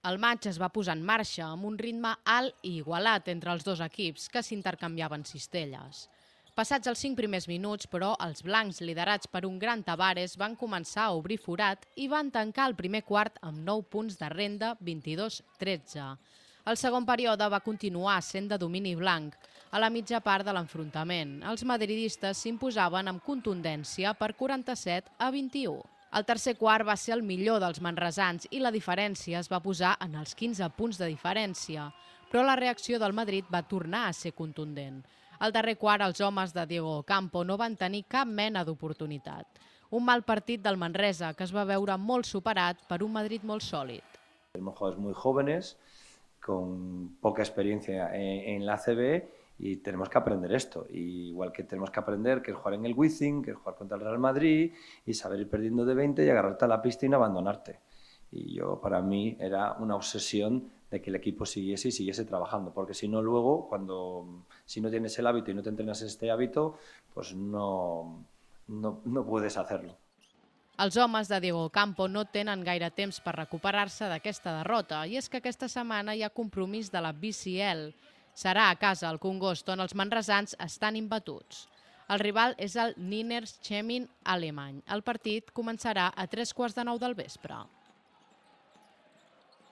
El maig es va posar en marxa amb un ritme alt i igualat entre els dos equips, que s'intercanviaven cistelles. Passats els 5 primers minuts, però, els blancs, liderats per un gran Tavares, van començar a obrir forat i van tancar el primer quart amb 9 punts de renda, 22-13. El segon període va continuar sent de domini blanc. A la mitja part de l'enfrontament, els madridistes s'imposaven amb contundència per 47-21. El tercer quart va ser el millor dels manresans i la diferència es va posar en els 15 punts de diferència, però la reacció del Madrid va tornar a ser contundent. Al darrer quart, els homes de Diego Ocampo no van tenir cap mena d'oportunitat. Un mal partit del Manresa que es va veure molt superat per un Madrid molt sòlid. Tenemos jugadores muy jóvenes, con poca experiencia en la ACB y tenemos que aprender esto. Igual que tenemos que aprender que es jugar en el Wizzing, que es jugar contra el Real Madrid y saber ir perdiendo de 20 y agarrarte a la pista y no abandonarte. Y para mí era una obsesión de que el equipo siguiese y siguiese trabajando, porque si no luego, si no tienes el hábito y no te entrenas este hábito, pues no puedes hacerlo. Els homes de Diego Ocampo no tenen gaire temps per recuperar-se d'aquesta derrota i és que aquesta setmana hi ha compromís de la BCL. Serà a casa al Congost, on els manresans estan imbatuts. El rival és el Niners Chemin alemany. El partit començarà a 15:45 del vespre.